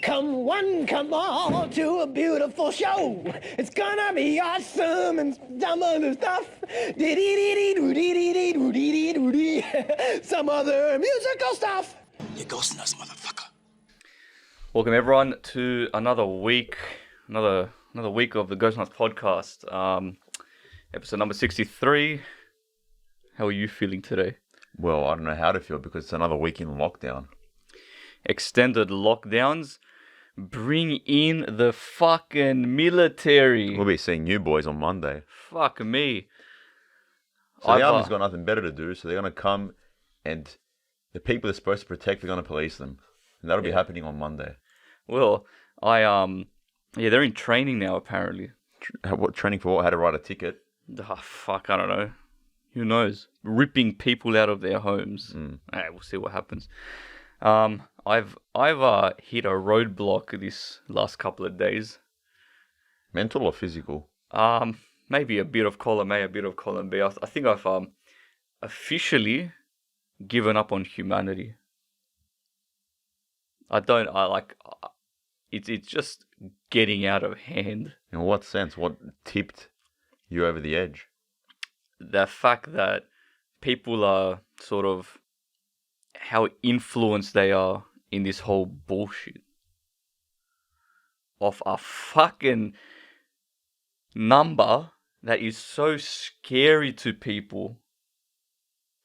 Come one, come all to a beautiful show. It's gonna be awesome and some other stuff. Some other musical stuff. You Ghostnuts, motherfucker. Welcome everyone to another week, another week of the Ghostnuts podcast. Episode number 63. How are you feeling today? Well, I don't know how to feel because it's another week in lockdown. Extended lockdowns. Bring in the fucking military. We'll be seeing you boys on Monday. Fuck me. So the army's got nothing better to do, so they're going to come and the people they're supposed to protect, they're going to police them. And that'll be happening on Monday. Well, they're in training now apparently. What training for what? How to write a ticket? Oh, fuck, I don't know. Who knows? Ripping people out of their homes. Hey, we'll see what happens. I've hit a roadblock this last couple of days. Mental or physical? Maybe a bit of column A, a bit of column B. I think I've officially given up on humanity. It's just getting out of hand. In what sense? What tipped you over the edge? The fact that people are sort of how influenced they are in this whole bullshit of a fucking number that is so scary to people.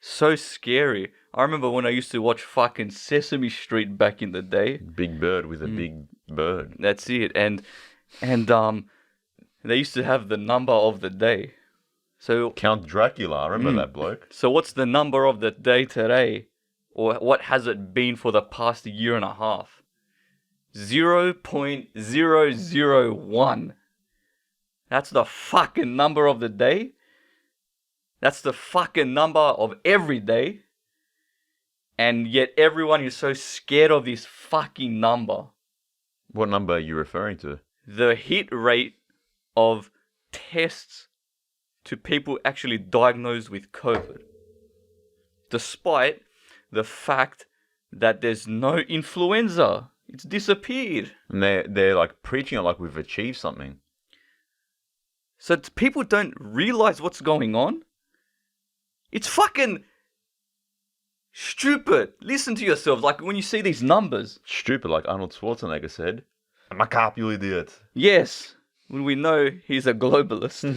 So scary. I remember when I used to watch fucking Sesame Street back in the day. Big bird with a big bird. That's it. And they used to have the number of the day. So Count Dracula, I remember that bloke. So what's the number of the day today? Or what has it been for the past year and a half? 0.001. That's the fucking number of the day. That's the fucking number of every day. And yet everyone is so scared of this fucking number. What number are you referring to? The hit rate of tests to people actually diagnosed with COVID. Despite the fact that there's no influenza. It's disappeared. And they're like preaching it like we've achieved something. So people don't realize what's going on. It's fucking stupid. Listen to yourselves. Like when you see these numbers. Stupid, like Arnold Schwarzenegger said. I'm a cop, you idiot. Yes. When we know he's a globalist.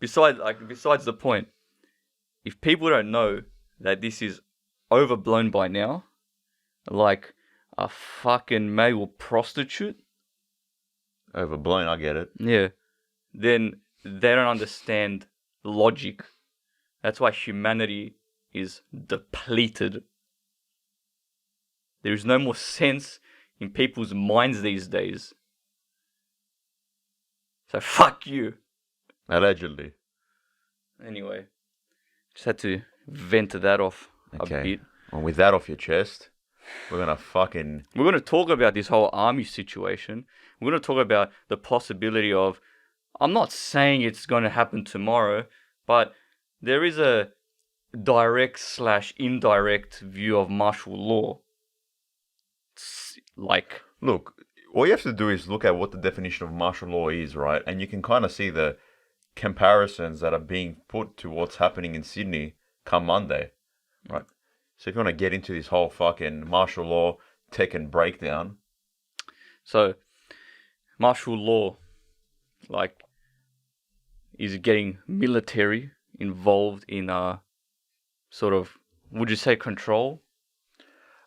Besides the point. If people don't know that this is overblown by now, like a fucking male prostitute. Overblown, I get it. Yeah. Then they don't understand logic. That's why humanity is depleted. There is no more sense in people's minds these days. So fuck you. Allegedly. Anyway, just had to vent that off a bit. Well, with that off your chest, we're going to talk about this whole army situation. We're going to talk about the possibility of, I'm not saying it's going to happen tomorrow, but there is a direct/indirect view of martial law. Look, all you have to do is look at what the definition of martial law is, right? And you can kind of see the comparisons that are being put to what's happening in Sydney come Monday, right? So if you want to get into this whole fucking martial law Tekken breakdown. So, martial law, is getting military involved in sort of, would you say control?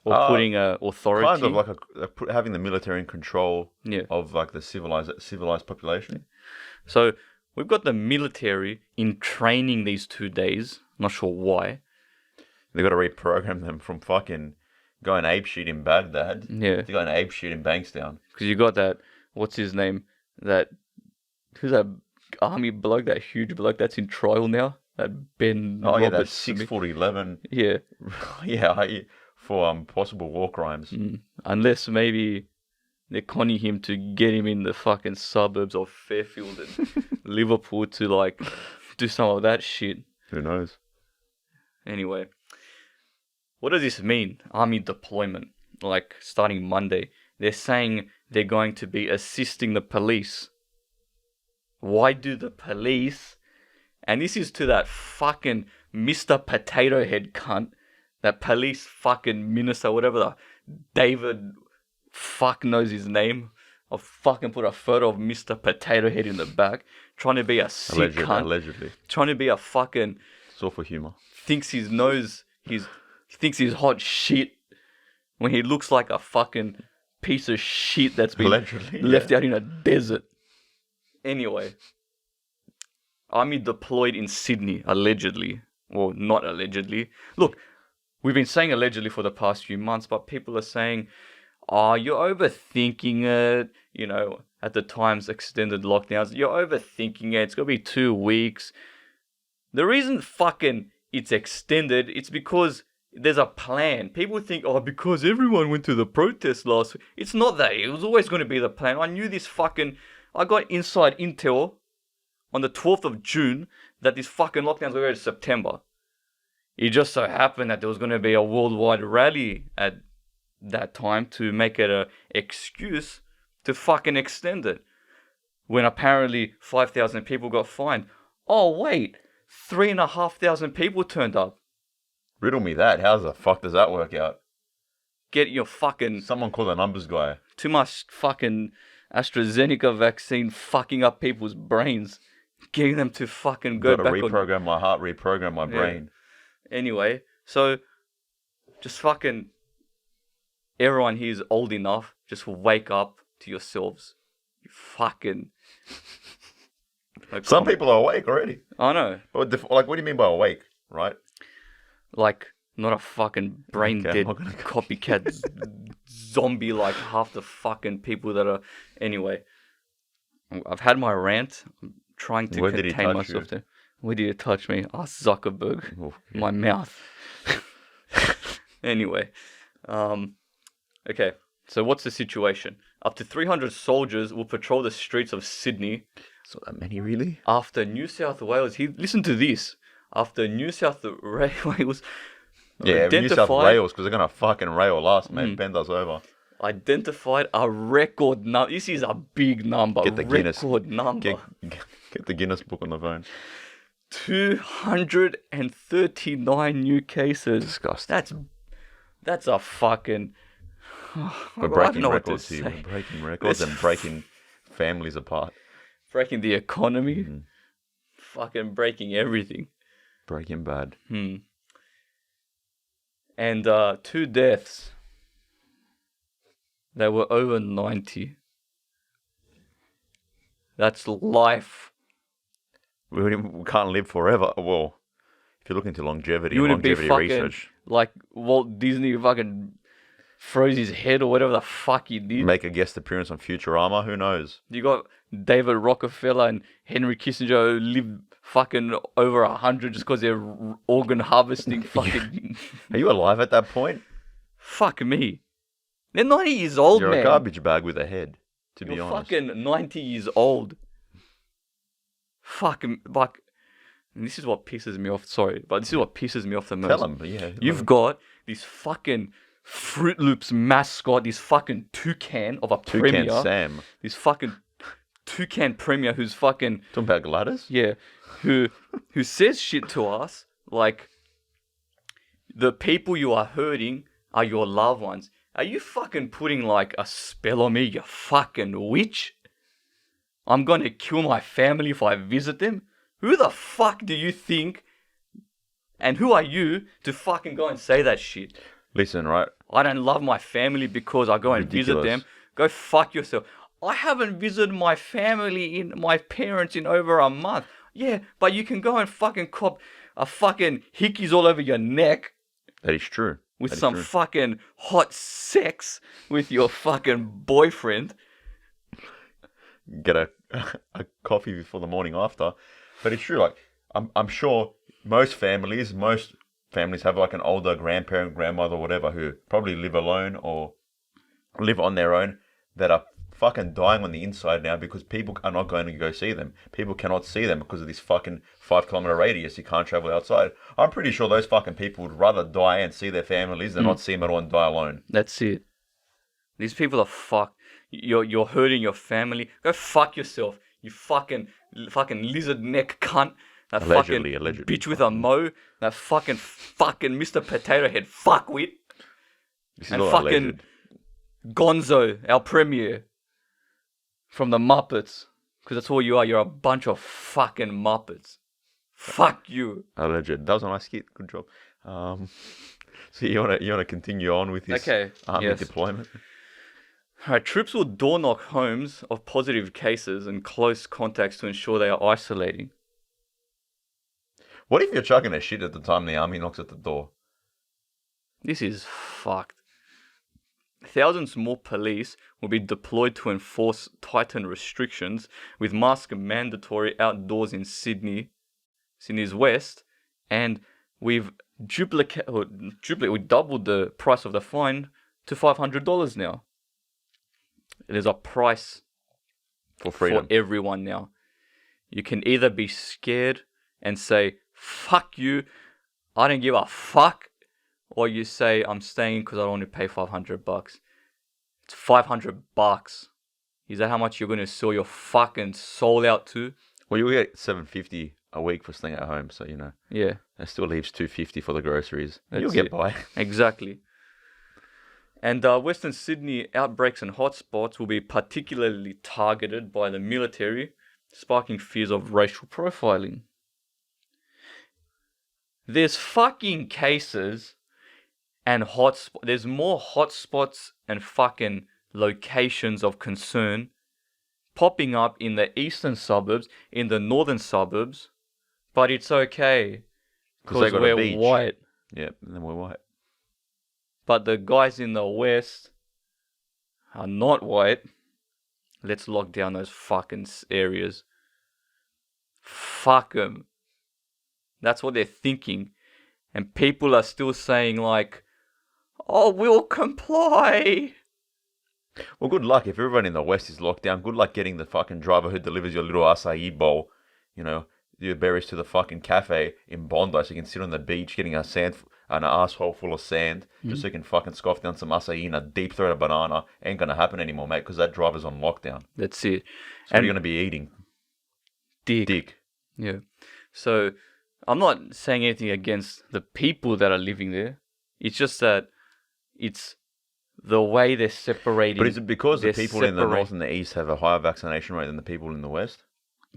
Or putting authority? Kind of like having the military in control of like the civilized population. So, we've got the military in training these 2 days. Not sure why. They've got to reprogram them from fucking going apeshit in Baghdad to going apeshit in Bankstown. Because you got that, what's his name? Who's that army bloke, that huge bloke that's in trial now? That Ben Oh, yeah, Roberts that 6'11". Yeah. Yeah, for possible war crimes. Unless maybe they're conning him to get him in the fucking suburbs of Fairfield and Liverpool to do some of that shit. Who knows? Anyway, what does this mean? Army deployment. like starting Monday, they're saying they're going to be assisting the police. Why do the police? And this is to that fucking Mr. Potato Head cunt, that police fucking minister, whatever the David fuck knows his name. I'll fucking put a photo of Mr. Potato Head in the back, trying to be a sick cunt. Allegedly. Trying to be a fucking... It's all for humour. Thinks his nose, he thinks he's hot shit when he looks like a fucking piece of shit that's been Allegedly, left out in a desert. Anyway, army deployed in Sydney, allegedly. Well, not allegedly. Look, we've been saying allegedly for the past few months, but people are saying, oh, you're overthinking it. You know, at the times, extended lockdowns, you're overthinking it. It's going to be 2 weeks. The reason fucking it's extended, it's because there's a plan. People think, oh, because everyone went to the protest last week. It's not that. It was always going to be the plan. I knew this fucking... I got inside intel on the 12th of June that this fucking lockdown's going to September. It just so happened that there was going to be a worldwide rally at that time to make it an excuse to fucking extend it. When apparently 5,000 people got fined. Oh, wait. 3,500 people turned up. Riddle me that. How the fuck does that work out? Get your fucking... Someone call the numbers guy. Too much fucking AstraZeneca vaccine fucking up people's brains. Getting them to fucking go back on... Got to reprogram my heart, reprogram my brain. Anyway, so just fucking... Everyone here is old enough. Just wake up to yourselves. You fucking... Like, Some people are awake already. I know. What do you mean by awake, right? Like, not a fucking brain dead copycat zombie like half the fucking people that are... Anyway, I've had my rant. I'm trying to contain myself there. Where did it touch me? Ah, Zuckerberg. Oh, yeah. My mouth. Anyway. Okay, so what's the situation? Up to 300 soldiers will patrol the streets of Sydney. It's not that many, really. After New South Wales... Listen to this. After New South Wales... Yeah, New South Wales, because they're going to fucking rail us, mate. Bend us over. Identified a record number. This is a big number. Get the Guinness. Record number. Get the Guinness book on the phone. 239 new cases. Disgusting. That's a fucking... We're breaking records here. We're breaking records and breaking families apart. Breaking the economy. Fucking breaking everything. Breaking Bad. And 2 deaths. They were over 90. That's life. We can't live forever. Well, if you're looking to longevity, You wouldn't be longevity fucking research. like Walt Disney fucking froze his head or whatever the fuck he did. Make a guest appearance on Futurama, who knows? You got David Rockefeller and Henry Kissinger who live fucking over 100 just because they're organ harvesting fucking... Are you alive at that point? Fuck me. They're 90 years old, You're man. a garbage bag with a head, to be You're honest. fucking 90 years old. Fucking, like... And this is what pisses me off, sorry, but this is what pisses me off the most. Tell them, yeah. You've got this fucking Fruit Loops mascot, this fucking toucan of a premier. Toucan Sam. This fucking toucan premier who's fucking... Talking about Gladys? Yeah, who says shit to us like the people you are hurting are your loved ones. Are you fucking putting like a spell on me, you fucking witch? I'm gonna kill my family if I visit them? Who the fuck do you think? And who are you to fucking go and say that shit? Listen, right? I don't love my family because I go and visit them. Go fuck yourself. I haven't visited my family my parents in over a month. Yeah, but you can go and fucking cop a fucking hickeys all over your neck. That is true. With some fucking hot sex with your fucking boyfriend. Get a coffee before the morning after. But it's true, like, I'm sure most families have like an older grandparent, grandmother, whatever, who probably live alone or live on their own, that are fucking dying on the inside now because people are not going to go see them. People cannot see them because of this fucking 5-kilometer radius. You can't travel outside. I'm pretty sure those fucking people would rather die and see their families than not see them at all and die alone. That's it. These people are fucked. You're hurting your family. Go fuck yourself. You fucking lizard neck cunt. That Allegedly. fucking bitch with a mo. That fucking Mr. Potato Head fuckwit. This is And all fucking alleged. Gonzo, our premier from the Muppets. Because that's all you are. You're a bunch of fucking Muppets. Fuck you. Alleged. That was a nice skit. Good job. So you wanna continue on with this army deployment? Alright, troops will door knock homes of positive cases and close contacts to ensure they are isolating. What if you're chugging a shit at the time the army knocks at the door? This is fucked. Thousands more police will be deployed to enforce tightened restrictions, with masks mandatory outdoors in Sydney's west, and we've we doubled the price of the fine to $500 now. There's a price For freedom. for everyone now. You can either be scared and say, fuck you, I don't give a fuck, or you say, I'm staying because I don't want to pay $500. It's $500. Is that how much you're going to sell your fucking soul out to? Well, you'll get $750 a week for staying at home, so Yeah, that still leaves $250 for the groceries. That's You'll get it. by. exactly. And Western Sydney outbreaks and hotspots will be particularly targeted by the military, sparking fears of racial profiling. There's fucking cases and there's more hotspots and fucking locations of concern popping up in the eastern suburbs, in the northern suburbs, but it's okay Because they because got a we're beach. white. Yep, and then we're white. But the guys in the west are not white. Let's lock down those fucking areas. Fuck them. That's what they're thinking. And people are still saying like, oh, we'll comply. Well, good luck if everyone in the West is locked down. Good luck getting the fucking driver who delivers your little acai bowl, your berries to the fucking cafe in Bondi so you can sit on the beach getting an asshole full of sand just so you can fucking scoff down some acai and a deep-throated banana. Ain't gonna happen anymore, mate, because that driver's on lockdown. That's it. So what are you gonna be eating? Dick. Yeah. So I'm not saying anything against the people that are living there. It's just that it's the way they're separating. But is it because the people in the North and the East have a higher vaccination rate than the people in the West?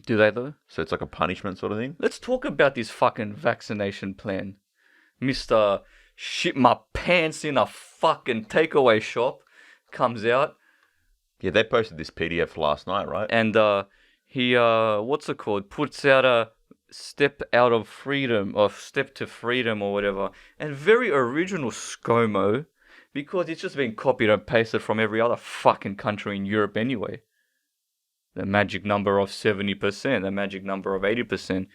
Do they though? So it's like a punishment sort of thing? Let's talk about this fucking vaccination plan. Mr. Shit my pants in a fucking takeaway shop comes out. Yeah, they posted this PDF last night, right? And he, what's it called? Puts out a step to freedom or whatever. And very original ScoMo, because it's just been copied and pasted from every other fucking country in Europe anyway. The magic number of 70%, the magic number of 80%.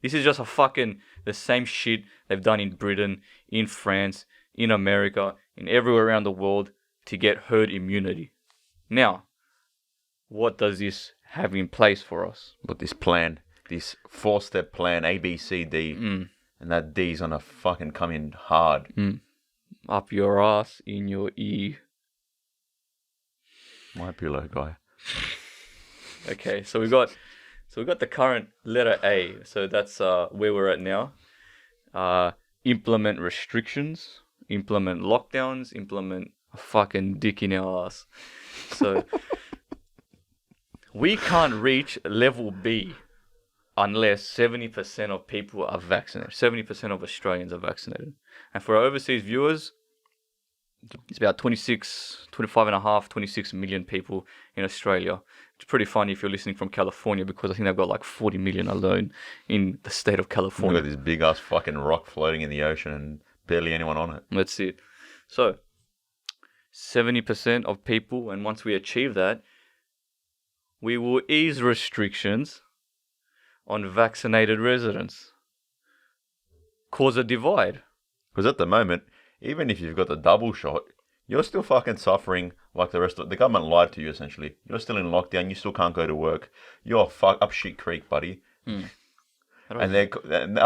This is just the same shit they've done in Britain, in France, in America, in everywhere around the world to get herd immunity. Now, what does this have in place for us? But this plan, this 4-step plan, A, B, C, D, and that D's gonna fucking come in hard. Up your ass, in your ear. My pillow guy. Okay, so we got the current letter A. So that's where we're at now. Implement restrictions, implement lockdowns, implement a fucking dick in our ass. So we can't reach level B unless 70% of people are vaccinated. 70% of Australians are vaccinated. And for our overseas viewers, it's about 26 million people in Australia. It's pretty funny if you're listening from California, because I think they've got like 40 million alone in the state of California. Look at this big ass fucking rock floating in the ocean and barely anyone on it. That's it. So, 70% of people, and once we achieve that, we will ease restrictions on vaccinated residents. Cause a divide. Because at the moment, even if you've got the double shot, you're still fucking suffering like the rest of the government lied to you essentially. You're still in lockdown, you still can't go to work. You're up shit creek, buddy. And I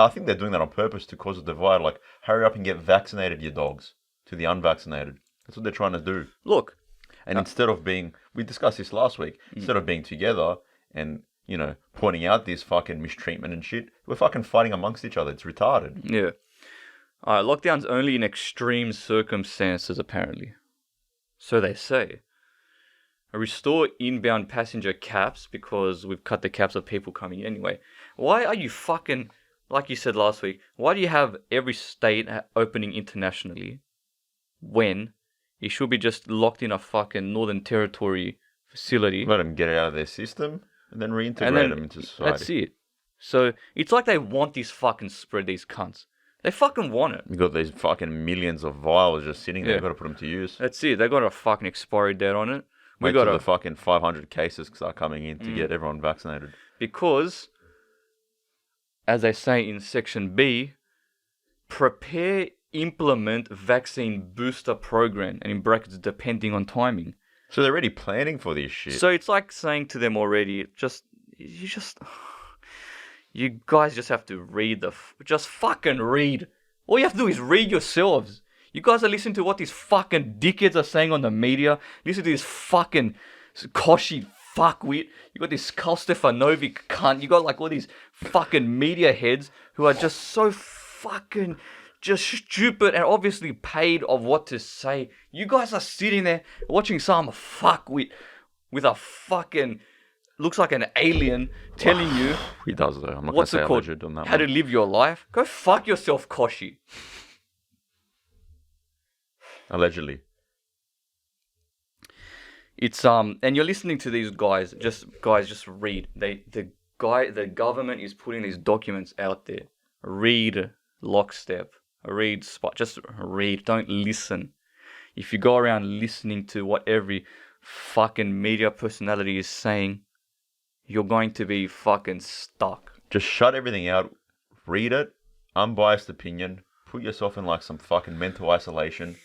think they're doing that on purpose to cause a divide. Like, hurry up and get vaccinated, you dogs, to the unvaccinated. That's what they're trying to do. Look, And instead of being, we discussed this last week, instead of being together and, pointing out this fucking mistreatment and shit, we're fucking fighting amongst each other. It's retarded. Yeah. Alright, lockdown's only in extreme circumstances, apparently. So they say. Restore inbound passenger caps because we've cut the caps of people coming in anyway. Why are you fucking, like you said last week, why do you have every state opening internationally when it should be just locked in a fucking Northern Territory facility? Let them get it out of their system and then reintegrate them into society. That's it. So it's like they want this fucking spread, these cunts. They fucking want it. You got these fucking millions of vials just sitting there. You've got to put them to use. That's it. They got a fucking expiry date on it. Wait till the fucking 500 cases start coming in to get everyone vaccinated. Because, as they say in Section B, prepare, implement vaccine booster program, and in brackets, depending on timing. So they're already planning for this shit. So it's like saying to them already, you guys just have to read just fucking read. All you have to do is read yourselves. You guys are listening to what these fucking dickheads are saying on the media. Listen to this fucking Koshi fuckwit. You got this Karl Stefanovic cunt. You got like all these fucking media heads who are just so fucking just stupid and obviously paid of what to say. You guys are sitting there watching some fuckwit with a fucking looks like an alien telling you he does though. I'm not what's gonna it say called? alleged on that How one. to live your life. Go fuck yourself, Koshi. Allegedly. It's and you're listening to these guys just read. The government is putting these documents out there. Read lockstep. Read spot. Just read. Don't listen. If you go around listening to what every fucking media personality is saying, you're going to be fucking stuck. Just shut everything out. Read it. Unbiased opinion. Put yourself in like some fucking mental isolation.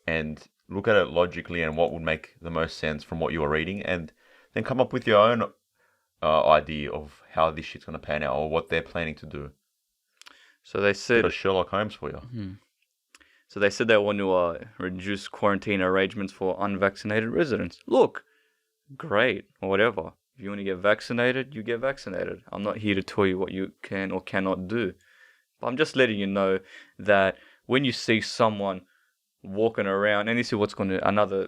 And look at it logically and what would make the most sense from what you're reading, and then come up with your own idea of how this shit's going to pan out or what they're planning to do. So they said... Bit of Sherlock Holmes for you. So they said they want to reduce quarantine arrangements for unvaccinated residents. Look, great, or whatever. If you want to get vaccinated, you get vaccinated. I'm not here to tell you what you can or cannot do. But I'm just letting you know that when you see someone walking around, and this is what's going to another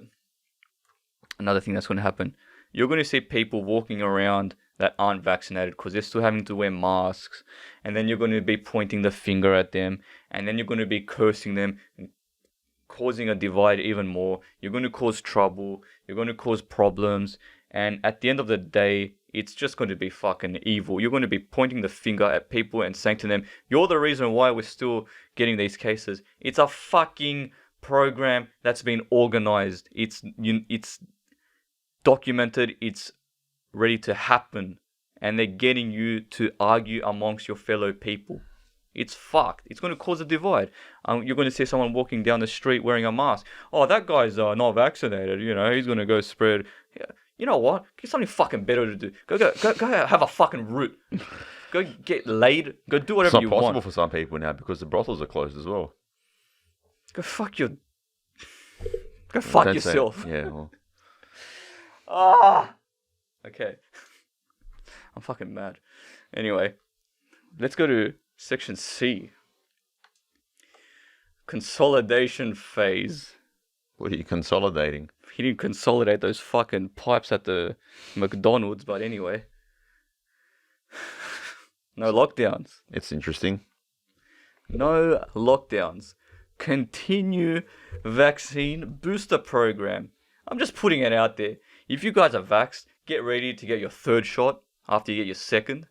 thing that's going to happen. You're going to see people walking around that aren't vaccinated because they're still having to wear masks, and then you're going to be pointing the finger at them, and then you're going to be cursing them and causing a divide even more. You're going to cause trouble. You're going to cause problems, and at the end of the day, it's just going to be fucking evil. You're going to be pointing the finger at people and saying to them, "You're the reason why we're still getting these cases." It's a fucking program that's been organized. It's documented. It's ready to happen, and they're getting you to argue amongst your fellow people. It's fucked. It's going to cause a divide. You're going to see someone walking down the street wearing a mask. Oh, that guy's not vaccinated. He's going to go spread. Yeah. You know what? Get something fucking better to do. Go have a fucking root. Go get laid. Go do whatever you want. It's not possible for some people now because the brothels are closed as well. Go fuck yourself. Yeah. Well. Okay. I'm fucking mad. Anyway, let's go to section C. Consolidation phase. What are you consolidating? He didn't consolidate those fucking pipes at the McDonald's, but anyway. No lockdowns. It's interesting. No lockdowns. Continue vaccine booster program. I'm just putting it out there. If you guys are vaxxed, get ready to get your third shot after you get your second.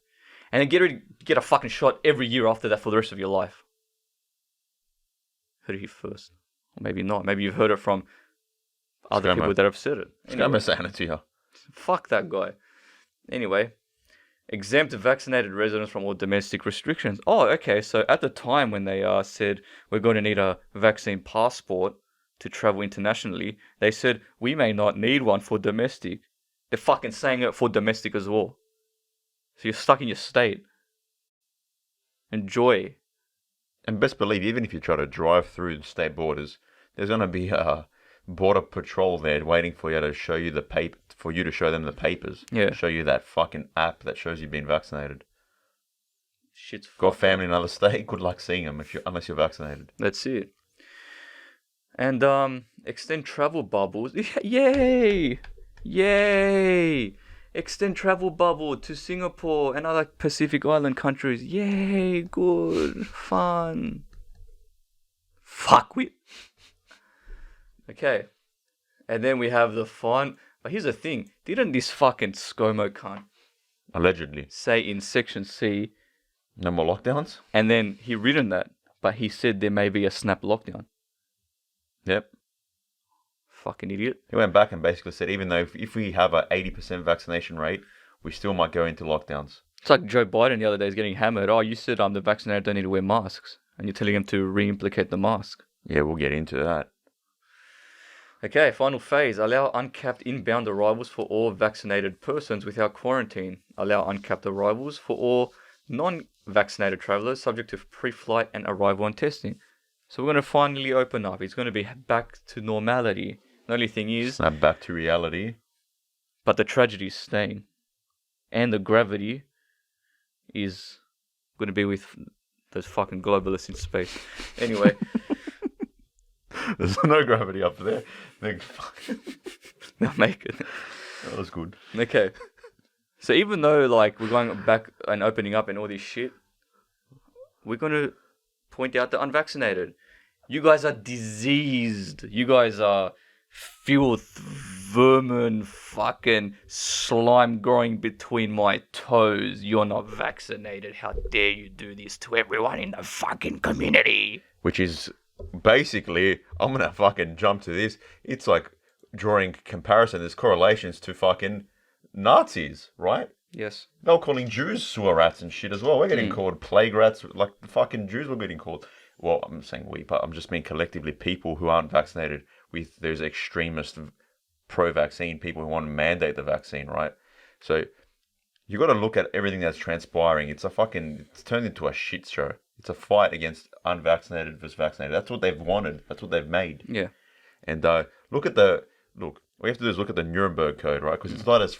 And then get ready to get a fucking shot every year after that for the rest of your life. Heard it here first. Or maybe not. Maybe you've heard it from other people that have said it. Anyway. Saying it to you. Fuck that guy. Anyway. Exempt vaccinated residents from all domestic restrictions. Oh, okay. So at the time when they said we're going to need a vaccine passport to travel internationally, they said we may not need one for domestic. They're fucking saying it for domestic as well. So you're stuck in your state. Enjoy. And best believe, even if you try to drive through the state borders, there's going to be border patrol there waiting for you to show you the paper, for you to show them the papers. Yeah. Show you that fucking app that shows you've been vaccinated. Shit's Got fucked family in another state? Good luck seeing them unless you're vaccinated. That's it. And extend travel bubbles. Yay! Yay! Extend travel bubble to Singapore and other Pacific Island countries. Yay! Good. Fun. Fuck with. Okay. And then we have the fun. But here's the thing. Didn't this fucking ScoMo cunt Allegedly. say in Section C, No more lockdowns? and then he written that, but he said there may be a snap lockdown. Yep. Fucking idiot. He went back and basically said, even though if we have a 80% vaccination rate, we still might go into lockdowns. It's like Joe Biden the other day is getting hammered. Oh, you said the vaccinated don't need to wear masks. And you're telling him to re-implicate the mask. Yeah, we'll get into that. Okay, final phase. Allow uncapped inbound arrivals for all vaccinated persons without quarantine. Allow uncapped arrivals for all non-vaccinated travellers subject to pre-flight and arrival and testing. So we're going to finally open up. It's going to be back to normality. The only thing is... Snap back to reality. But the tragedy is staying. And the gravity is going to be with those fucking globalists in space. Anyway. There's no gravity up there. Now make it. That was good. Okay. So even though like we're going back and opening up and all this shit, we're going to point out the unvaccinated. You guys are diseased. You guys are filth, vermin, fucking slime growing between my toes. You're not vaccinated. How dare you do this to everyone in the fucking community? Which is basically, I'm going to fucking jump to this. It's like drawing comparison. There's correlations to fucking Nazis, right? Yes. They were calling Jews sewer rats and shit as well. We're getting called plague rats, like the fucking Jews were getting called. Well, I'm saying we, but I'm just mean collectively people who aren't vaccinated with those extremist pro-vaccine people who want to mandate the vaccine, right? So you got to look at everything that's transpiring. It's turned into a shit show. It's a fight against unvaccinated versus vaccinated. That's what they've wanted. That's what they've made. Yeah. And all we have to do is look at the Nuremberg Code, right? Because it's not as,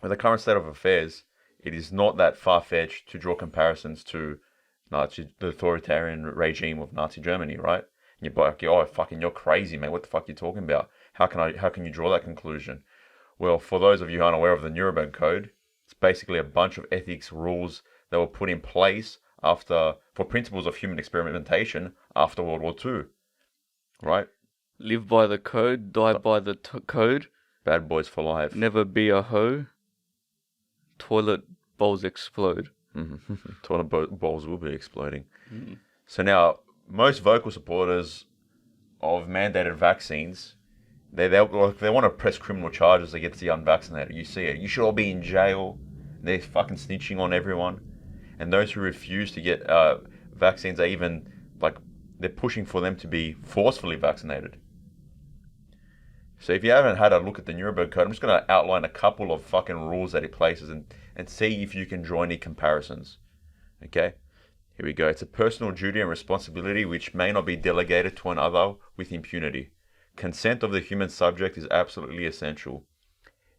with the current state of affairs, it is not that far-fetched to draw comparisons to the authoritarian regime of Nazi Germany, right? And you're like, oh, fucking, you're crazy, man. What the fuck are you talking about? How can you draw that conclusion? Well, for those of you unaware of the Nuremberg Code, it's basically a bunch of ethics rules that were put in place for principles of human experimentation after World War II, right? Live by the code, die by the code. Bad boys for life. Never be a hoe. Toilet bowls explode. Toilet bowls will be exploding. So now, most vocal supporters of mandated vaccines, they want to press criminal charges against the unvaccinated. You see it. You should all be in jail. They're fucking snitching on everyone. And those who refuse to get vaccines are even, they're pushing for them to be forcefully vaccinated. So if you haven't had a look at the Nuremberg Code, I'm just going to outline a couple of fucking rules that it places and see if you can draw any comparisons. Okay? Here we go. It's a personal duty and responsibility which may not be delegated to another with impunity. Consent of the human subject is absolutely essential.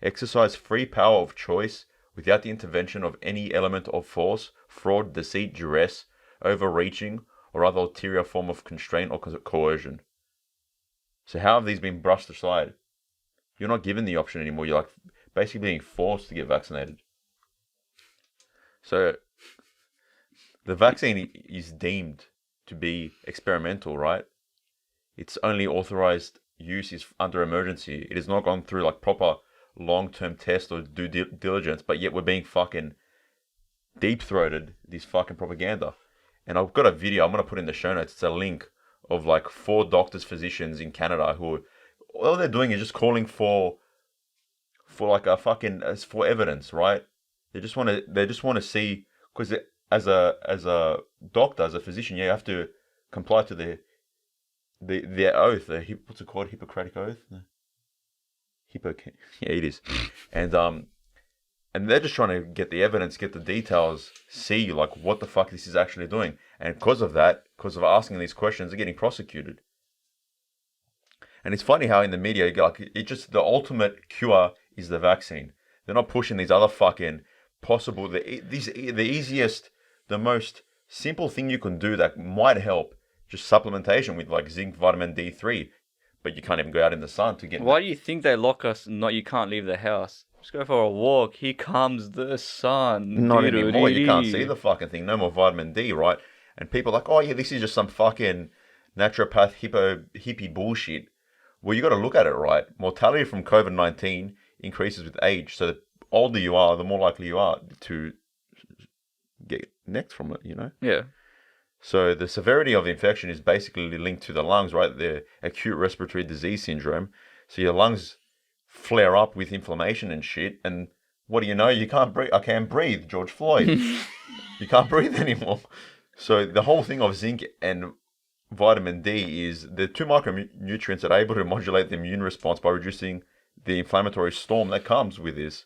Exercise free power of choice without the intervention of any element of force, fraud, deceit, duress, overreaching, or other ulterior form of constraint or coercion. So how have these been brushed aside? You're not given the option anymore. You're basically being forced to get vaccinated. So the vaccine is deemed to be experimental, right? Its only authorized use is under emergency. It has not gone through proper long-term test or due diligence, but yet we're being fucking deep-throated this fucking propaganda. And I've got a video I'm going to put in the show notes. It's a link of 4 doctors, physicians in Canada who all they're doing is just calling for evidence, right? They just want to see, because as a doctor, as a physician, you have to comply to the oath, what's it called, Hippocratic oath? Yeah, it is. And they're just trying to get the evidence, get the details, see what the fuck this is actually doing. And because of asking these questions, they're getting prosecuted. And it's funny how in the media, you go, like, it just, the ultimate cure is the vaccine. They're not pushing these other fucking possible, the easiest, the most simple thing you can do that might help, just supplementation with like zinc, vitamin D3, but you can't even go out in the sun to get. Why do you think they lock us? Not you can't leave the house. Just go for a walk. Here comes the sun. Not anymore. You can't see the fucking thing. No more vitamin D, right? And people are like, oh yeah, this is just some fucking naturopath hippie bullshit. Well, you got to look at it, right? Mortality from COVID-19 increases with age. So the older you are, the more likely you are to get necked from it, you know? Yeah. So the severity of the infection is basically linked to the lungs, right? The acute respiratory disease syndrome. So your lungs flare up with inflammation and shit. And what do you know? You can't breathe. I can't breathe, George Floyd. You can't breathe anymore. So the whole thing of zinc and vitamin D is the two micronutrients that are able to modulate the immune response by reducing the inflammatory storm that comes with this.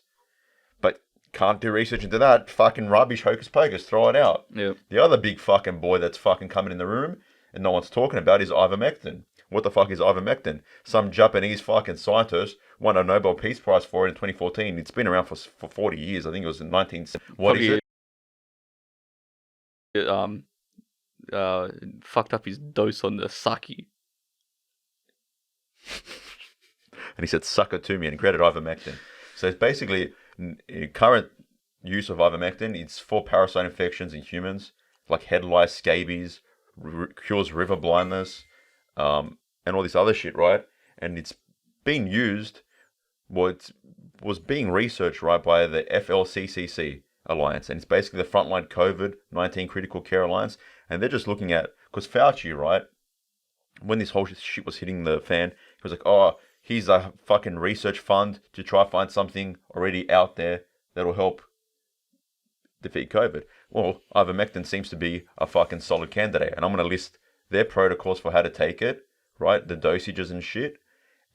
But can't do research into that. Fucking rubbish, hocus pocus, throw it out. Yep. The other big fucking boy that's fucking coming in the room and no one's talking about is ivermectin. What the fuck is ivermectin? Some Japanese fucking scientist won a Nobel Peace Prize for it in 2014. It's been around for 40 years. I think it was in 1970. What is it? Fucked up his dose on the sake. And he said, suck it to me, and he created ivermectin. So it's basically, current use of ivermectin, it's for parasite infections in humans, like head lice, scabies, cures river blindness, and all this other shit, right? And it's being used, well, it was being researched, right, by the FLCCC Alliance, and it's basically the Frontline COVID-19 Critical Care Alliance, and they're just looking at, because Fauci, right, when this whole shit was hitting the fan, he was like, oh, here's a fucking research fund to try to find something already out there that'll help defeat COVID. Well, ivermectin seems to be a fucking solid candidate, and I'm going to list their protocols for how to take it, right, the dosages and shit,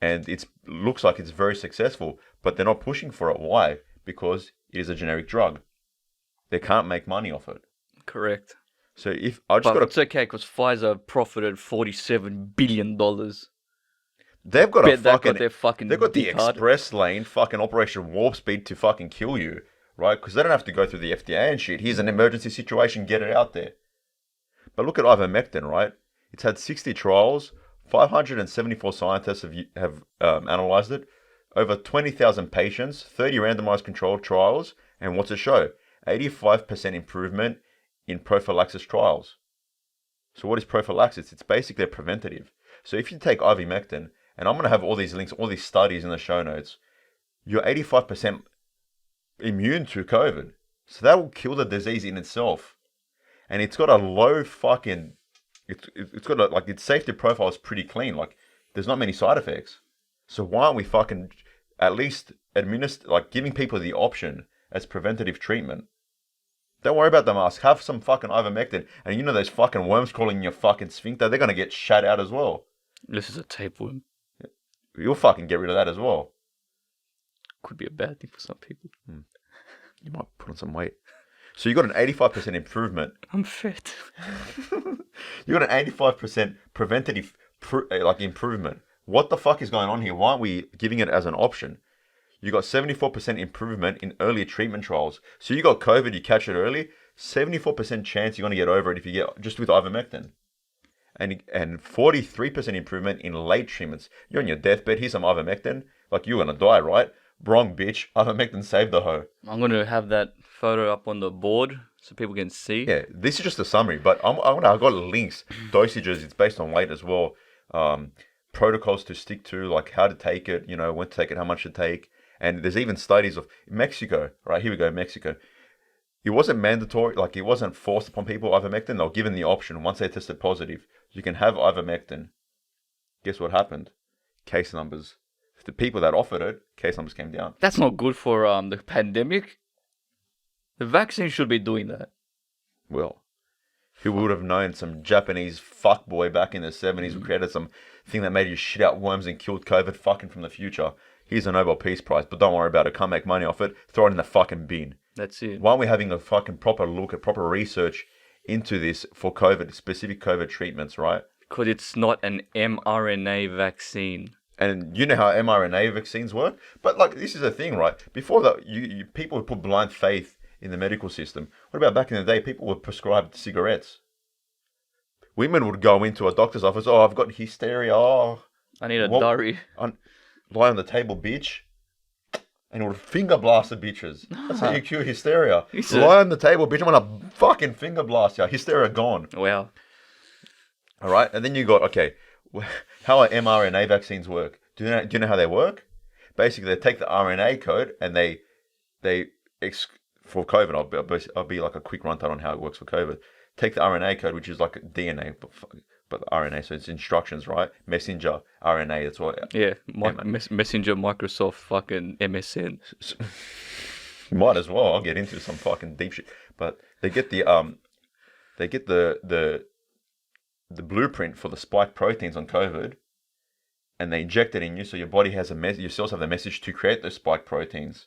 and it looks like it's very successful, but they're not pushing for it. Why? Because it is a generic drug. They can't make money off it. Correct. So if I just but it's okay because Pfizer profited $47 billion. They've got Bet they've got the express lane, fucking Operation Warp Speed to fucking kill you, right? Because they don't have to go through the FDA and shit. Here's an emergency situation, get it out there. But look at ivermectin, right? It's had 60 trials, 574 scientists have analyzed it, over 20,000 patients, 30 randomized controlled trials, and what's it show? 85% improvement in prophylaxis trials. So what is prophylaxis? It's basically a preventative. So if you take ivermectin, and I'm going to have all these links, all these studies in the show notes, you're 85% immune to COVID. So that will kill the disease in itself. And it's got a low fucking, it's got a, like, its safety profile is pretty clean. Like, there's not many side effects. So why aren't we fucking at least giving people the option as preventative treatment? Don't worry about the mask. Have some fucking ivermectin. And you know those fucking worms crawling in your fucking sphincter, they're going to get shut out as well. This is a tapeworm. You'll fucking get rid of that as well. Could be a bad thing for some people. You might put on some weight. So you got an 85% improvement. I'm fit. You got an 85% preventative improvement. What the fuck is going on here? Why aren't we giving it as an option? You got 74% improvement in early treatment trials. So you got COVID, you catch it early, 74% chance you're going to get over it if you get just with ivermectin. And 43% improvement in late treatments. You're on your deathbed, here's some ivermectin. Like, you're going to die, right? Wrong, bitch. Ivermectin saved the hoe. I'm going to have that photo up on the board so people can see. Yeah, this is just a summary, but I've got links, dosages, it's based on weight as well. Protocols to stick to, like how to take it, you know, when to take it, how much to take. And there's even studies of Mexico, right? Here we go, Mexico. It wasn't mandatory, like it wasn't forced upon people, ivermectin. They were given the option once they tested positive. You can have ivermectin. Guess what happened? Case numbers. The people that offered it, case numbers came down. That's not good for the pandemic. The vaccine should be doing that. Well, who would have known some Japanese fuckboy back in the 70s who created some thing that made you shit out worms and killed COVID fucking from the future? Here's a Nobel Peace Prize, but don't worry about it. Can't make money off it. Throw it in the fucking bin. That's it. Why aren't we having a fucking proper look at proper research into this for COVID, specific COVID treatments, right? Because it's not an mRNA vaccine. And you know how mRNA vaccines work? But like, this is the thing, right? Before that, you people would put blind faith in the medical system. What about back in the day? People were prescribed cigarettes. Women would go into a doctor's office. Oh, I've got hysteria. Oh, I need a diary. Lie on the table, bitch. And it would finger blast the bitches. That's how you cure hysteria. Lie on the table, bitch. I'm gonna fucking finger blast you. Hysteria gone. Wow. All right, and then you got, okay, how are mRNA vaccines work? Do you know how they work? Basically, they take the RNA code and for COVID, I'll be like a quick rundown on how it works for COVID. Take the RNA code, which is like DNA, but RNA, so it's instructions, right? Messenger RNA, that's what. Yeah, Messenger, Microsoft, fucking MSN. You might as well. I'll get into some fucking deep shit. But they get the blueprint for the spike proteins on COVID, and they inject it in you, so your body has your cells have the message to create those spike proteins.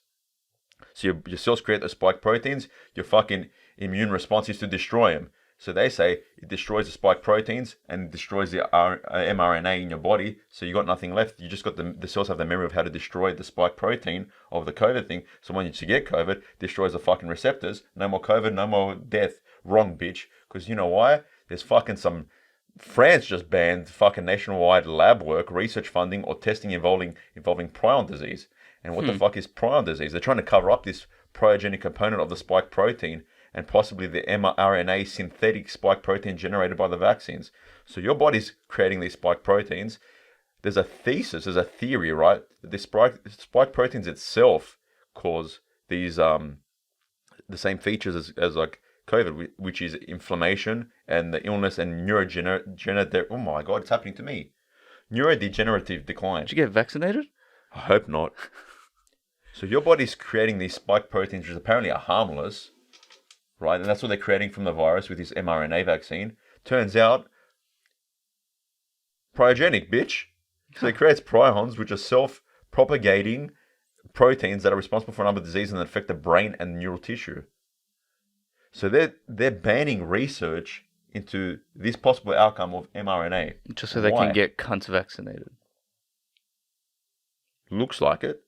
So your cells create those spike proteins, your fucking immune response is to destroy them. So they say it destroys the spike proteins and destroys the mRNA in your body, so you got nothing left. You just got the cells have the memory of how to destroy the spike protein of the COVID thing. So when you get COVID, destroys the fucking receptors. No more COVID, no more death. Wrong, bitch. Because you know why? There's fucking some... France just banned fucking nationwide lab work, research funding, or testing involving prion disease. And what the fuck is prion disease? They're trying to cover up this pryogenic component of the spike protein and possibly the mRNA synthetic spike protein generated by the vaccines. So your body's creating these spike proteins. There's a theory, right? That the spike proteins itself cause these the same features as like COVID, which is inflammation and the illness and neurodegenerative. Oh my god, it's happening to me. Neurodegenerative decline. Did you get vaccinated? I hope not. So your body's creating these spike proteins, which apparently are harmless, right? And that's what they're creating from the virus with this mRNA vaccine. Turns out, pryogenic, bitch. So it creates prions, which are self-propagating proteins that are responsible for a number of diseases and affect the brain and neural tissue. So they're banning research into this possible outcome of mRNA. Just so they can get cunts vaccinated. Looks like it.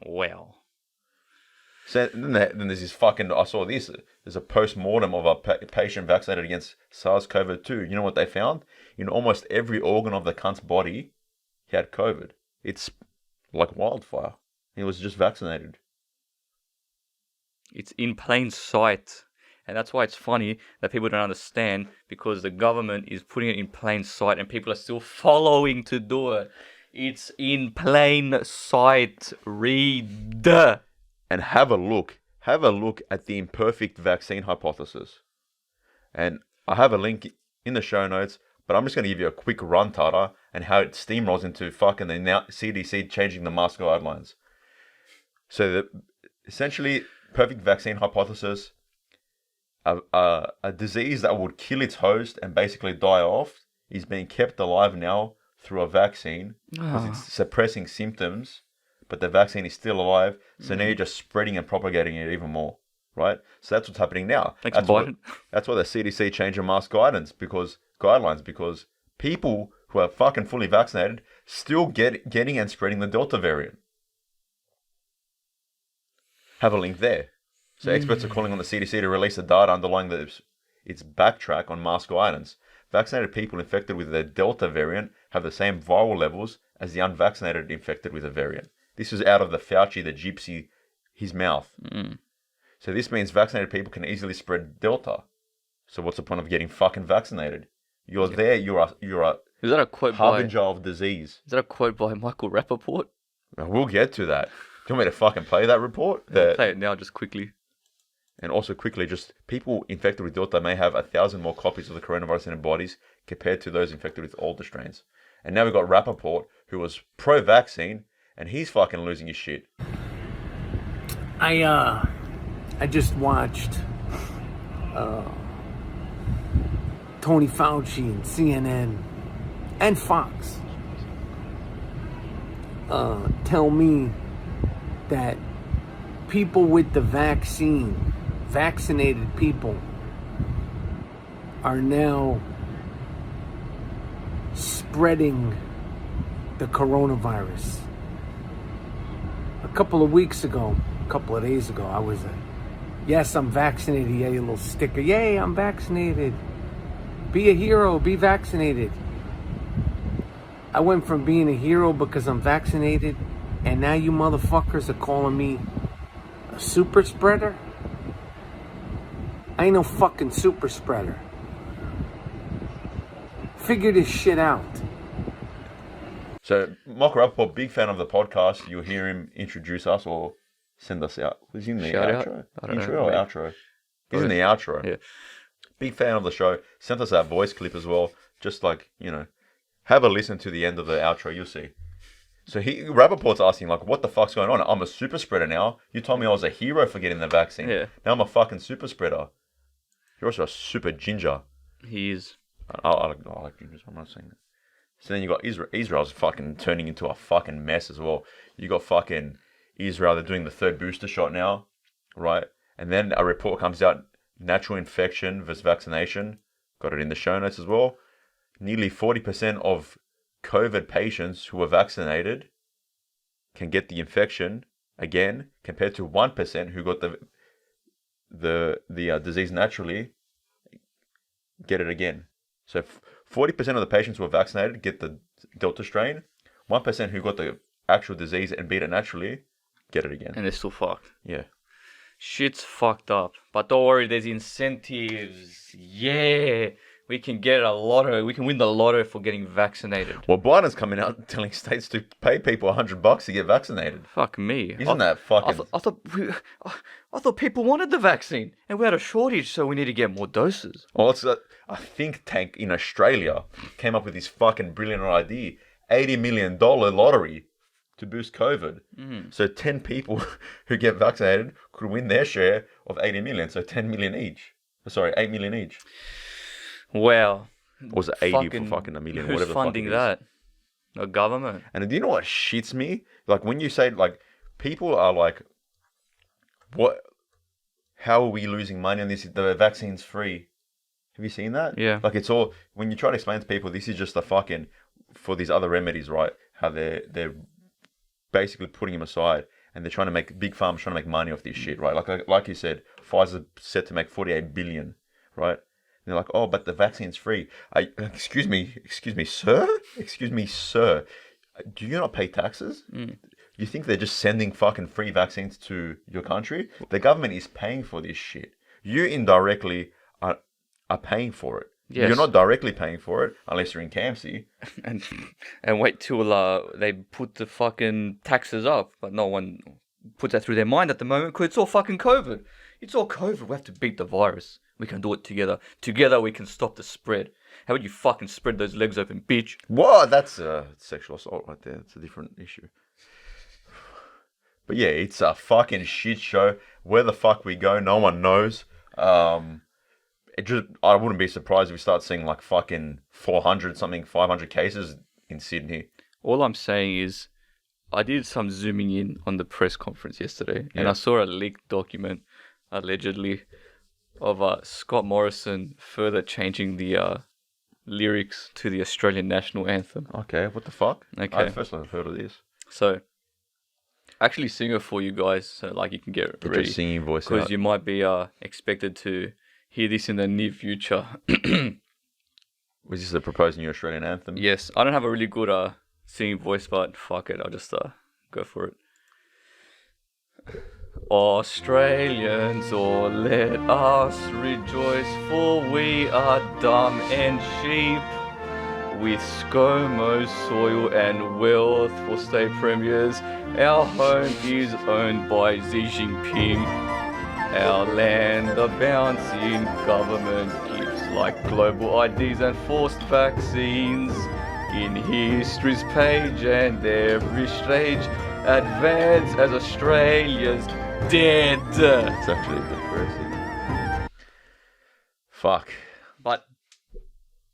Well. So then there's this fucking... I saw this. There's a post-mortem of a patient vaccinated against SARS-CoV-2. You know what they found? In almost every organ of the cunt's body, he had COVID. It's like wildfire. He was just vaccinated. It's in plain sight. And that's why it's funny that people don't understand, because the government is putting it in plain sight and people are still following to do it. It's in plain sight. Read. And have a look. Have a look at the imperfect vaccine hypothesis. And I have a link in the show notes, but I'm just going to give you a quick run, Tata, and how it steamrolls into fucking the CDC changing the mask guidelines. So essentially, perfect vaccine hypothesis... A disease that would kill its host and basically die off is being kept alive now through a vaccine because it's suppressing symptoms, but the vaccine is still alive. So now you're just spreading and propagating it even more, right? So that's what's happening now. Thanks, that's why the CDC changed their mask guidelines because people who are fucking fully vaccinated still getting and spreading the Delta variant. Have a link there. So experts are calling on the CDC to release the data underlying its backtrack on mask guidance. Vaccinated people infected with the Delta variant have the same viral levels as the unvaccinated infected with the variant. This is out of the Fauci, the gypsy, his mouth. So this means vaccinated people can easily spread Delta. So what's the point of getting fucking vaccinated? You're there, you're a is that a quote harbinger of disease. Is that a quote by Michael Rappaport? We'll get to that. Do you want me to fucking play that report? Play it now, just quickly. And also quickly, just people infected with Delta may have 1,000 more copies of the coronavirus in their bodies compared to those infected with older strains. And now we've got Rappaport, who was pro-vaccine, and he's fucking losing his shit. I just watched Tony Fauci and CNN and Fox tell me that people with the vaccine, vaccinated people, are now spreading the coronavirus. A couple of days ago, I was yes, I'm vaccinated. Yeah, your little sticker. Yay, I'm vaccinated. Be a hero, be vaccinated. I went from being a hero because I'm vaccinated, and now you motherfuckers are calling me a super spreader? I ain't no fucking super spreader. Figure this shit out. So, Mark Rappaport, big fan of the podcast. You'll hear him introduce us or send us out. Was he in the Shout out? outro? I don't Intro know, or mate. outro? He's in the outro. Yeah. Big fan of the show. Sent us that voice clip as well. Just like, have a listen to the end of the outro. You'll see. So Rappaport's asking, like, what the fuck's going on? I'm a super spreader now. You told me I was a hero for getting the vaccine. Yeah. Now I'm a fucking super spreader. You're also a super ginger. He is. I like gingers. I'm not saying that. So then you got Israel. Israel's fucking turning into a fucking mess as well. You got fucking Israel. They're doing the third booster shot now, right? And then a report comes out: natural infection versus vaccination. Got it in the show notes as well. Nearly 40% of COVID patients who were vaccinated can get the infection again, compared to 1% who got the disease naturally get it again. So 40% of the patients who were vaccinated get the Delta strain. 1% who got the actual disease and beat it naturally get it again. And they're still fucked. Yeah. Shit's fucked up. But don't worry, there's incentives. Yeah. We can get a lotto. We can win the lotto for getting vaccinated. Well, Biden's coming out telling states to pay people $100 to get vaccinated. Fuck me. Isn't that fucking... I thought people wanted the vaccine. And we had a shortage, so we need to get more doses. Well, it's a think tank in Australia came up with this fucking brilliant idea. $80 million lottery to boost COVID. So 10 people who get vaccinated could win their share of 80 million. So 10 million each. Sorry, 8 million each. Wow. Or was it 80 for fucking a million? Who's Whatever funding the fuck it is. that? The government. And do you know what shits me? Like when you say, like, people are like, what? How are we losing money on this? The vaccine's free. Have you seen that? Yeah. Like it's all, when you try to explain to people, this is just a fucking, for these other remedies, right? How they're basically putting them aside and they're trying to make, big pharma's trying to make money off this shit, right? Like you said, Pfizer's set to make 48 billion, right? And they're like, oh, but the vaccine's free. Excuse me, sir? Excuse me, sir. Do you not pay taxes? You think they're just sending fucking free vaccines to your country? The government is paying for this shit. You indirectly are paying for it. Yes. You're not directly paying for it unless you're in Campsie. And wait till they put the fucking taxes up. But no one puts that through their mind at the moment because it's all fucking COVID. It's all COVID. We have to beat the virus. We can do it together. Together we can stop the spread. How about you fucking spread those legs open, bitch? What? That's sexual assault right there. It's a different issue. But yeah, it's a fucking shit show. Where the fuck we go, no one knows. I wouldn't be surprised if we start seeing like fucking 500 cases in Sydney. All I'm saying is, I did some zooming in on the press conference yesterday, and Yeah. I saw a leaked document, allegedly, of Scott Morrison further changing the lyrics to the Australian national anthem. Okay, what the fuck? Okay. First I've heard of this. So, actually sing it for you guys, so like you can get Get your ready, singing voice because out. you might be expected to hear this in the near future. Was this a proposed new Australian anthem? Yes, I don't have a really good singing voice, but fuck it, I'll just go for it. Australians, oh let us rejoice, for we are dumb and cheap. With ScoMo's soil and wealth for state premiers, our home is owned by Xi Jinping. Our land abounds in government gifts like global IDs and forced vaccines. In history's page and every stage, advance as Australia's dead. It's actually depressing. Fuck. But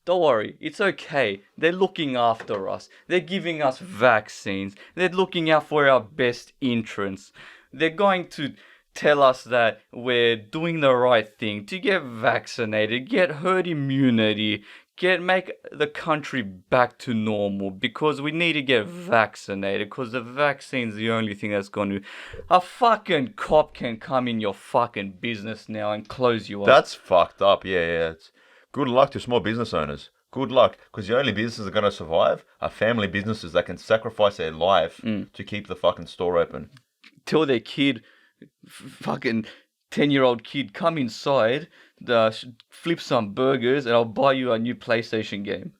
don't worry, it's okay. They're looking after us. They're giving us vaccines. They're looking out for our best interests. They're going to tell us that we're doing the right thing to get vaccinated, get herd immunity, make the country back to normal, because we need to get vaccinated, because the vaccine's the only thing that's going to... A fucking cop can come in your fucking business now and close you up. That's fucked up. Yeah. It's good luck to small business owners. Good luck, because the only businesses that are going to survive are family businesses that can sacrifice their life to keep the fucking store open. Tell their kid, fucking 10-year-old kid, come inside, flip some burgers, and I'll buy you a new PlayStation game.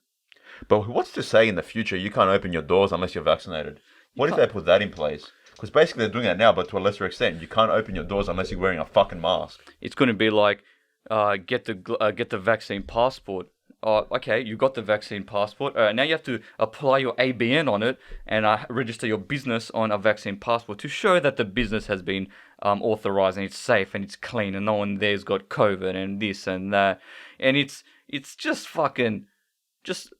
But what's to say in the future you can't open your doors unless you're vaccinated? What if they put that in place? Because basically they're doing that now, but to a lesser extent. You can't open your doors unless you're wearing a fucking mask. It's going to be like, get the vaccine passport. Okay, you got the vaccine passport. Now you have to apply your ABN on it and register your business on a vaccine passport to show that the business has been authorized and it's safe and it's clean and no one there's got COVID and this and that. And it's just fucking... Just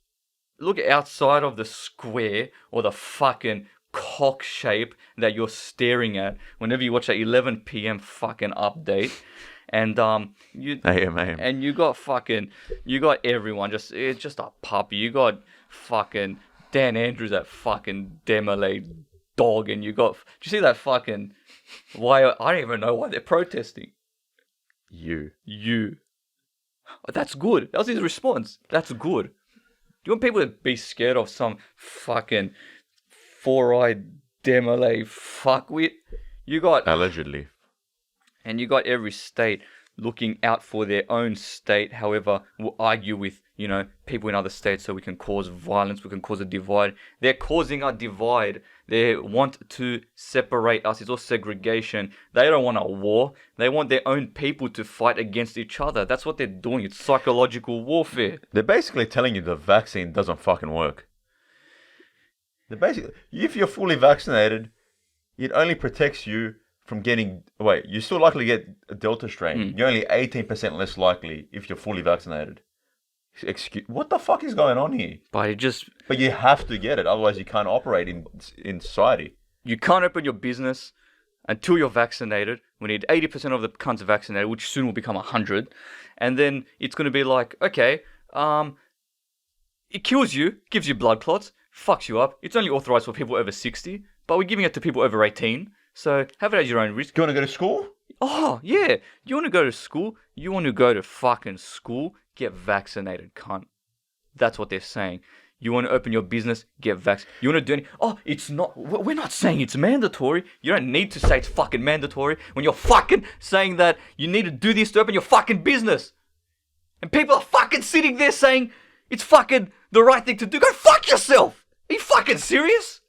look outside of the square or the fucking cock shape that you're staring at whenever you watch that 11 p.m. fucking update. And and you got everyone it's just a puppy. You got fucking Dan Andrews, that fucking Demolay dog, and you got... Do you see that fucking... Why I don't even know why they're protesting. You. That's good. That was his response. That's good. Do you want people to be scared of some fucking 4-eyed Demolay fuckwit? You got... Allegedly. And you got every state looking out for their own state. However, we'll argue with, people in other states so we can cause violence, we can cause a divide. They're causing a divide. They want to separate us. It's all segregation. They don't want a war. They want their own people to fight against each other. That's what they're doing. It's psychological warfare. They're basically telling you the vaccine doesn't fucking work. If you're fully vaccinated, it only protects you from getting... Wait, you're still likely to get a Delta strain. You're only 18% less likely if you're fully vaccinated. What the fuck is going on here? But you have to get it, otherwise you can't operate in society. You can't open your business until you're vaccinated. We need 80% of the cunts vaccinated, which soon will become 100. And then it's going to be like, okay, it kills you, gives you blood clots, fucks you up. It's only authorized for people over 60, but we're giving it to people over 18. So have it at your own risk. Do you want to go to school? Oh, yeah. You want to go to school? You want to go to fucking school? Get vaccinated, cunt. That's what they're saying. You want to open your business? Get vaccinated. You want to do anything? Oh, it's not... We're not saying it's mandatory. You don't need to say it's fucking mandatory when you're fucking saying that you need to do this to open your fucking business. And people are fucking sitting there saying it's fucking the right thing to do. Go fuck yourself. Are you fucking serious?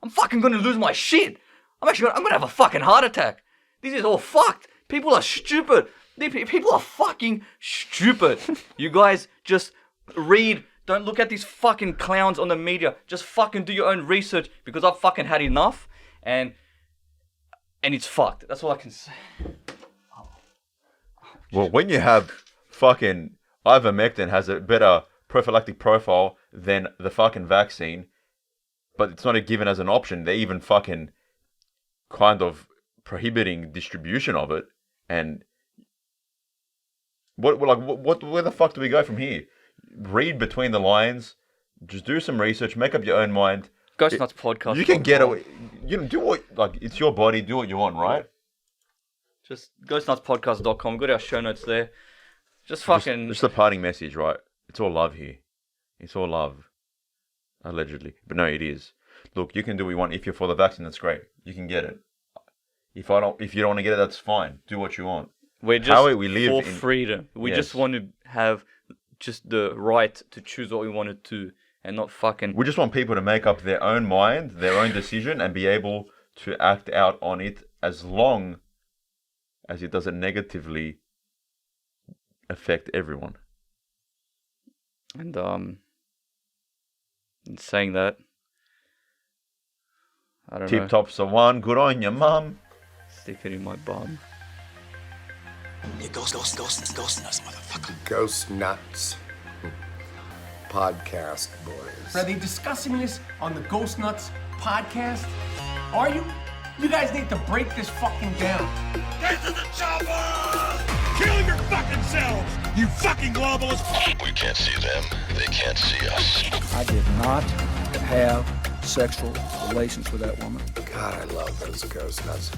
I'm fucking going to lose my shit. I'm gonna have a fucking heart attack. This is all fucked. People are stupid. People are fucking stupid. You guys just read. Don't look at these fucking clowns on the media. Just fucking do your own research, because I've fucking had enough, and it's fucked. That's all I can say. Well, when you have fucking Ivermectin has a better prophylactic profile than the fucking vaccine, but it's not given as an option. They're even fucking kind of prohibiting distribution of it, and where the fuck do we go from here? Read between the lines, just do some research, make up your own mind. Ghostnuts podcast. You can get away. Do what, it's your body. Do what you want, right? Just ghostnutspodcast.com. Got our show notes there. Just fucking. Just a parting message, right? It's all love here. It's all love, allegedly, but no, it is. Look, you can do what you want. If you're for the vaccine, that's great. You can get it. If you don't want to get it, that's fine. Do what you want. We're just for freedom. We just want to have just the right to choose what we want to do, and not fucking... We just want people to make up their own mind, their own decision, and be able to act out on it as long as it doesn't negatively affect everyone. And in saying that, I don't know. Tip tops are one. Good on you, mum. Stick it in my bum. You Ghostnuts, motherfucker. Ghostnuts. Podcast, boys. Are they discussing this on the Ghostnuts podcast? Are you? You guys need to break this fucking down. Get to the chopper! Kill your fucking selves! You fucking globalist! We can't see them. They can't see us. I did not have sexual relations with that woman. God, I love those Ghostnuts.